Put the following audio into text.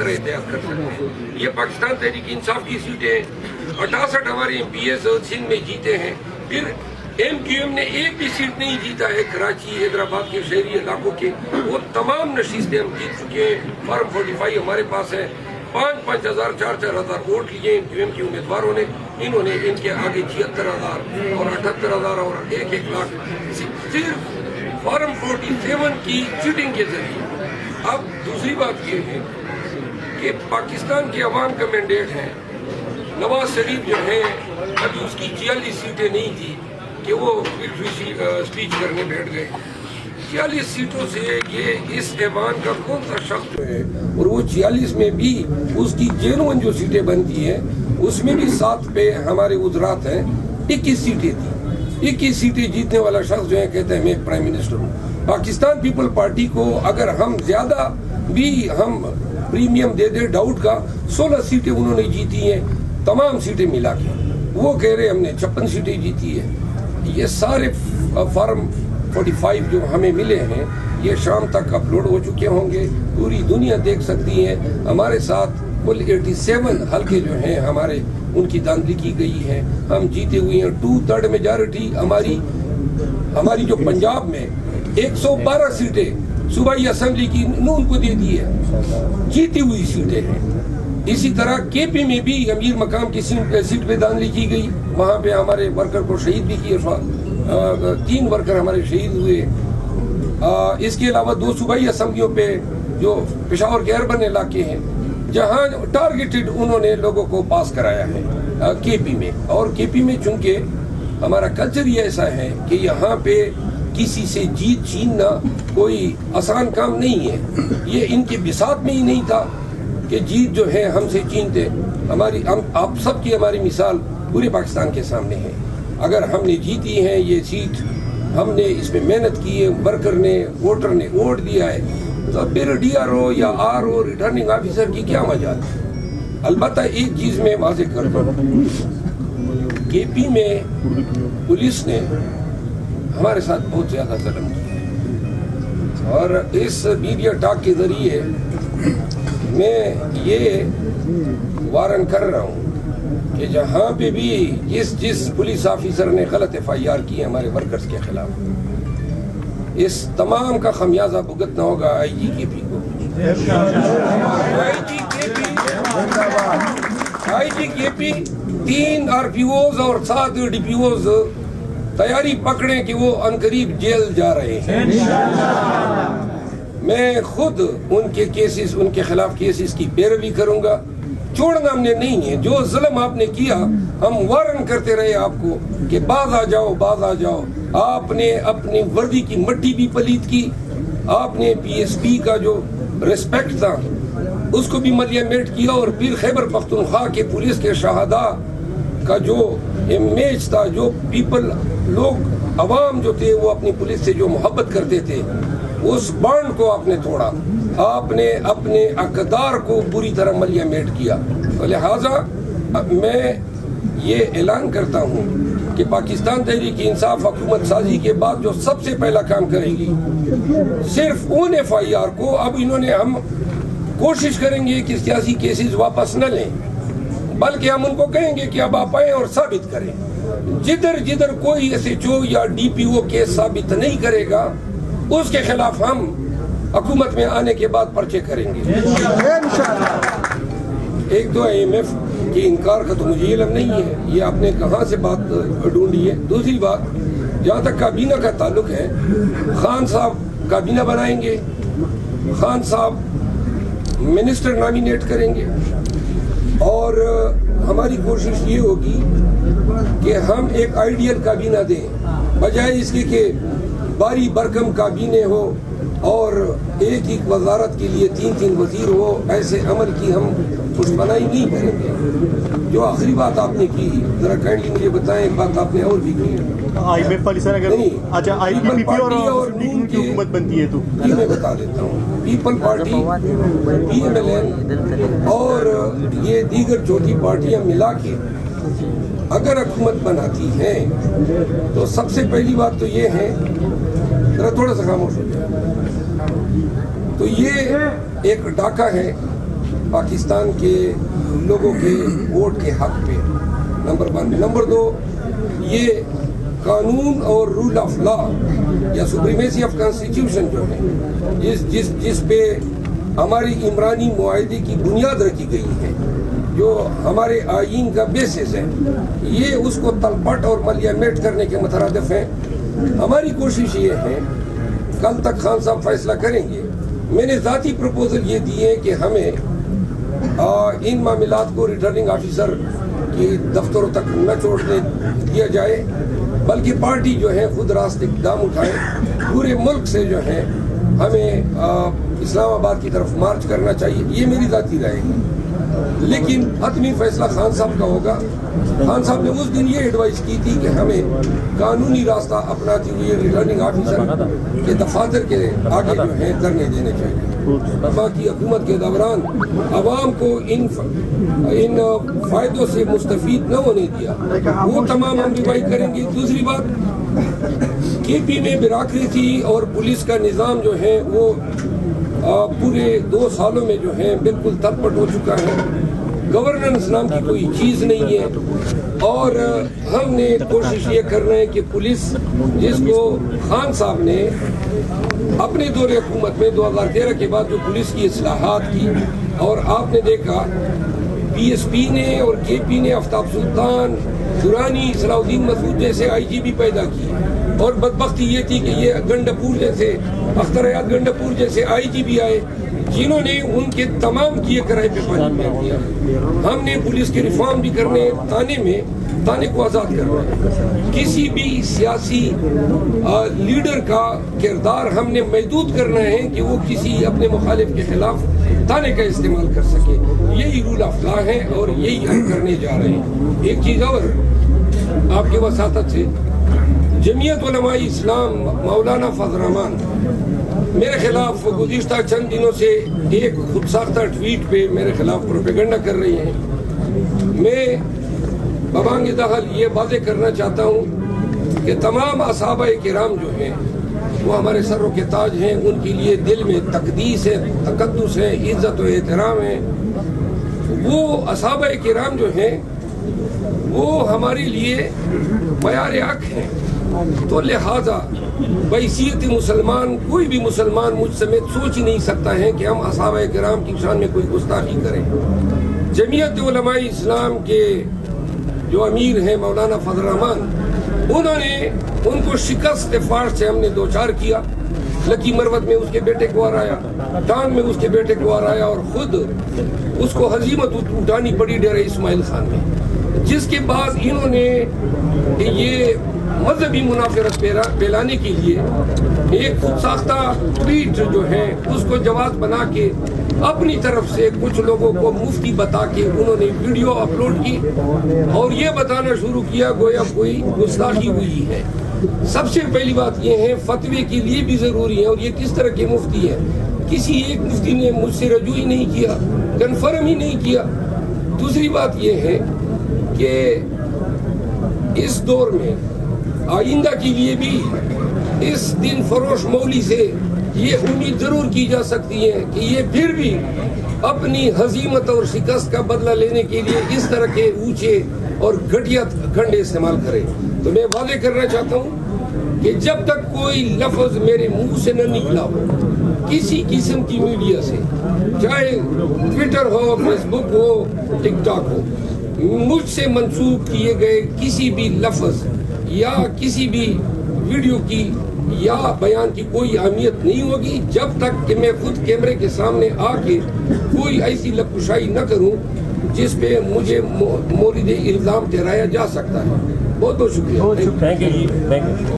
طرح احتیاط کر سکتے ہیں. یہ پاکستان تحریک انصاف کی سیٹیں ہیں. 68 ہمارے ایم پی ایس سندھ میں جیتے ہیں. پھر ایم کیو ایم نے ایک بھی سیٹ نہیں جیتا ہے کراچی حیدرآباد کے شہری علاقوں کے. وہ تمام نشستیں ہم جیت چکے ہیں. فارم 45 ہمارے پاس ہے. 5,000 4,000 ووٹ لیے ایم کیو ایم کے امیدواروں نے. انہوں نے ان کے آگے 76,000 اور 78,000 اور 1 لاکھ صرف فارم 47 کی چیٹنگ کے ذریعے. اب دوسری بات یہ ہے کہ پاکستان کے عوام کا مینڈیٹ ہے. نواز شریف جو ہے ابھی اس کی 46 سیٹیں نہیں تھی کہ وہ اسپیچ کرنے بیٹھ گئے. 46 سیٹوں سے یہ اس ایوان کا کون سا شخص جو ہے اور وہ 46 میں بھی اس کی جینوئن جو سیٹیں بنتی ہیں اس میں بھی 7 پہ ہمارے وزرات ہیں. 21 سیٹیں تھیں. 21 سیٹیں جیتنے والا شخص جو ہے کہتا ہے میں پرائم منسٹر ہوں. پاکستان پیپل پارٹی کو اگر ہم زیادہ بھی ہم پریمیم دے دیں ڈاؤٹ کا 16 سیٹیں انہوں نے جیتی ہیں تمام سیٹیں ملا کے. وہ کہہ رہے ہم نے 56 سیٹیں جیتی ہے. یہ سارے فارم 45 جو ہمیں ملے ہیں یہ شام تک اپلوڈ ہو چکے ہوں گے. پوری دنیا دیکھ سکتی ہے. ہمارے ساتھ کل 87 حلقے جو ہیں ہمارے ان کی داندلی کی گئی ہے. ہم جیتے ہوئے ہیں. 2/3 میجارٹی ہماری جو پنجاب میں 112 سیٹیں صوبائی اسمبلی کی نون کو دے دی ہے. جیتی ہوئی سیٹیں ہیں. اسی طرح کے پی میں بھی امیر مقام کی سیٹ پہ داندلی کی گئی. وہاں پہ ہمارے ورکر کو شہید بھی کیا. 3 ورکر ہمارے شہید ہوئے. اس کے علاوہ 2 صوبائی اسمبلیوں پہ جو پشاور کے اربن علاقے ہیں جہاں ٹارگیٹڈ انہوں نے لوگوں کو پاس کرایا ہے کے پی میں. اور کے پی میں چونکہ ہمارا کلچر ہی ایسا ہے کہ یہاں پہ کسی سے جیت چھیننا کوئی آسان کام نہیں ہے. یہ ان کے بساط میں ہی نہیں تھا کہ جیت جو ہے ہم سے چھینتے. آپ سب کی ہماری مثال پورے پاکستان کے سامنے ہے. اگر ہم نے جیتی ہے یہ سیٹ ہم نے اس میں محنت کی ہے. ورکر نے ووٹر نے ووٹ دیا ہے تو پھر ڈی آر او یا آر او ریٹرننگ آفیسر کی کیا مجال ہے. البتہ ایک چیز میں واضح کر دوں کے پی میں پولیس نے ہمارے ساتھ بہت زیادہ ظلم کیا اور اس میڈیا ٹاک کے ذریعے میں یہ وارن کر رہا ہوں کہ جہاں پہ بھی جس پولیس آفیسر نے غلط ایف آئی آر کی ہے ہمارے ورکرز کے خلاف اس تمام کا خمیازہ بھگتنا ہوگا آئی جی کے پی کو. آئی جی کے پی 3 آر پی اوز اور 7 ڈی پی اوز تیاری پکڑیں کہ وہ عنقریب جیل جا رہے ہیں. میں خود ان کے خلاف کیسز کی پیروی کروں گا. چھوڑنا ہم نے نہیں ہے. جو ظلم آپ نے کیا ہم وارن کرتے رہے آپ کو کہ باز آ جاؤ باز آ جاؤ. آپ نے اپنی وردی کی مٹی بھی پلید کی. آپ نے پی ایس پی کا جو ریسپیکٹ تھا اس کو بھی ملیہ میٹ کیا. اور پھر خیبر پختونخوا کے پولیس کے شہداء کا جو امیج تھا جو لوگ عوام جو تھے وہ اپنی پولیس سے جو محبت کرتے تھے اس بانڈ کو آپ نے توڑا. آپ نے اپنے اقدار کو بری طرح ملیہ میٹ کیا. لہٰذا میں یہ اعلان کرتا ہوں کہ پاکستان تحریک انصاف حکومت سازی کے بعد جو سب سے پہلا کام کرے گی صرف ان ایف آئی آر کو اب ہم کوشش کریں گے کہ سیاسی کیسز واپس نہ لیں بلکہ ہم ان کو کہیں گے کہ اب آپ آئیں اور ثابت کریں. جدھر کوئی ایس ایچ او یا ڈی پی او کیس ثابت نہیں کرے گا اس کے خلاف ہم حکومت میں آنے کے بعد پرچے کریں گے. ایک تو آئی ایم ایف کے انکار کا تو مجھے علم نہیں ہے. یہ آپ نے کہاں سے بات ڈھونڈی ہے. دوسری بات جہاں تک کابینہ کا تعلق ہے خان صاحب کابینہ بنائیں گے. خان صاحب منسٹر نامینیٹ کریں گے اور ہماری کوشش یہ ہوگی کہ ہم ایک آئیڈیل کابینہ دیں بجائے اس کے کہ باری برکم کابینے ہو اور ایک وزارت کے لیے 3 وزیر ہو. ایسے عمل کی ہم کچھ بنائی نہیں کریں گے. جو آخری بات آپ نے کی ذرا کائنڈلی مجھے بتائیں. ایک بات آپ نے اور بھی کی حکومت بنتی ہے تو میں بتا دیتا ہوں. People Party P M L N اور یہ دیگر چھوٹی پارٹیاں ملا کے اگر حکومت بناتی ہیں تو سب سے پہلی بات تو یہ ہے ذرا تھوڑا سا خاموش ہو جائے. تو یہ ایک ڈاکہ ہے پاکستان کے لوگوں کے ووٹ کے حق پہ، نمبر 1۔ نمبر 2، یہ قانون اور رول آف لا یا سپریمیسی آف کانسٹیٹیوشن جو ہے، جس پہ ہماری عمرانی معاہدے کی بنیاد رکھی گئی ہے، جو ہمارے آئین کا بیسس ہے، یہ اس کو تلپٹ اور ملیمیٹ کرنے کے مترادف ہیں۔ ہماری کوشش یہ ہے، کل تک خان صاحب فیصلہ کریں گے، میں نے ذاتی پروپوزل یہ دیے کہ ہمیں ان معاملات کو ریٹرننگ آفیسر کی دفتروں تک نہ چھوڑنے دیا جائے، بلکہ پارٹی جو ہے خود راست اقدام اٹھائے، پورے ملک سے جو ہے ہمیں اسلام آباد کی طرف مارچ کرنا چاہیے۔ یہ میری ذاتی رائے ہے، لیکن حتمی فیصلہ خان صاحب کا ہوگا۔ خان صاحب نے اس دن یہ ایڈوائز کی تھی کہ ہمیں قانونی راستہ اپناتے ہوئے ریٹرننگ آفیسر کے دفاتر کے آگے جو ہے دھرنے دینے چاہیے۔ باقی حکومت کے دوران عوام کو ان فائدوں سے مستفید نہ ہونے دیا، وہ تمام ہم ریوائو کریں گے۔ دوسری بات، کے پی میں بیوروکریسی اور پولیس کا نظام جو ہے وہ پورے 2 سالوں میں جو ہے بالکل تلپٹ ہو چکا ہے، گورننس نام کی کوئی چیز نہیں ہے، اور ہم نے کوشش یہ کرنا ہے کہ پولیس، جس کو خان صاحب نے اپنے دور حکومت میں 2013 کے بعد جو پولیس کی اصلاحات کی، اور آپ نے دیکھا پی ایس پی نے اور کے پی نے آفتاب سلطان، درانی، صلاح الدین مسعود جیسے آئی جی بھی پیدا کی، اور بدبختی یہ تھی کہ یہ گنڈپور جیسے، اختر حیات گنڈپور جیسے آئی جی بھی آئے، جنہوں نے ان کے تمام کیے کرائے پہ پانی پھیر دیا۔ ہم نے پولیس کے ریفارم بھی کرنے، تانے کو آزاد کرنا ہے۔ کسی بھی سیاسی لیڈر کا کردار ہم نے محدود کرنا ہے کہ وہ کسی اپنے مخالف کے خلاف تانے کا استعمال کر سکے۔ یہی رول آف لا ہے اور یہی ہم کرنے جا رہے ہیں۔ ایک چیز اور آپ کے وساطت سے، جمعیت علماء اسلام مولانا فضل الرحمان میرے خلاف گزشتہ چند دنوں سے ایک خود ساختہ ٹویٹ پہ میرے خلاف پروپیگنڈا کر رہی ہیں۔ میں ببانگ دخل یہ واضح کرنا چاہتا ہوں کہ تمام صحابہ کرام جو ہیں وہ ہمارے سروں کے تاج ہیں، ان کے لیے دل میں تقدیس ہے، تقدس ہے، عزت و احترام ہے۔ وہ صحابہ کرام جو ہیں وہ ہمارے لیے معیار حق ہیں، تو لہذا بحیثیت مسلمان کوئی بھی مسلمان مجھ سمیت سوچ ہی نہیں سکتا ہے کہ ہم صحابہ کرام کی شان میں کوئی گستاخی کریں۔ جمعیت علماء اسلام کے جو امیر ہیں مولانا فضل الرحمان، انہوں نے ان کو شکست فاش سے ہم نے دوچار کیا۔ لکی مروت میں اس کے بیٹے کو ہرایا، ٹانگ میں اس کے بیٹے کو ہرایا، اور خود اس کو ہزیمت اٹھانی پڑی ڈیرہ اسماعیل خان میں، جس کے بعد انہوں نے یہ مذہبی منافرت پھیلانے کے لیے ایک خود ساختہ ٹویٹ جو ہے اس کو جواز بنا کے اپنی طرف سے کچھ لوگوں کو مفتی بتا کے انہوں نے ویڈیو اپلوڈ کی اور یہ بتانا شروع کیا گویا کوئی گستاخی ہوئی ہے۔ سب سے پہلی بات یہ ہے، فتوے کے لیے بھی ضروری ہے، اور یہ کس طرح کے مفتی ہیں؟ کسی ایک مفتی نے مجھ سے رجوع ہی نہیں کیا، کنفرم ہی نہیں کیا۔ دوسری بات یہ ہے کہ اس دور میں آئندہ کے لیے بھی اس دن فروش مولوی سے یہ امید ضرور کی جا سکتی ہے کہ یہ پھر بھی اپنی ہزیمت اور شکست کا بدلہ لینے کے لیے اس طرح کے اونچے اور گھٹیا کھنڈے استعمال کرے۔ تو میں واضح کرنا چاہتا ہوں کہ جب تک کوئی لفظ میرے منہ سے نہ نکلا ہو کسی قسم کی میڈیا سے، چاہے ٹویٹر ہو، فیس بک ہو، ٹک ٹاک ہو، مجھ سے منسوب کیے گئے کسی بھی لفظ یا کسی بھی ویڈیو کی یا بیان کی کوئی اہمیت نہیں ہوگی جب تک کہ میں خود کیمرے کے سامنے آ کے کوئی ایسی لفظائی نہ کروں جس پہ مجھے مورد الزام ٹھہرایا جا سکتا ہے۔ بہت بہت شکریہ۔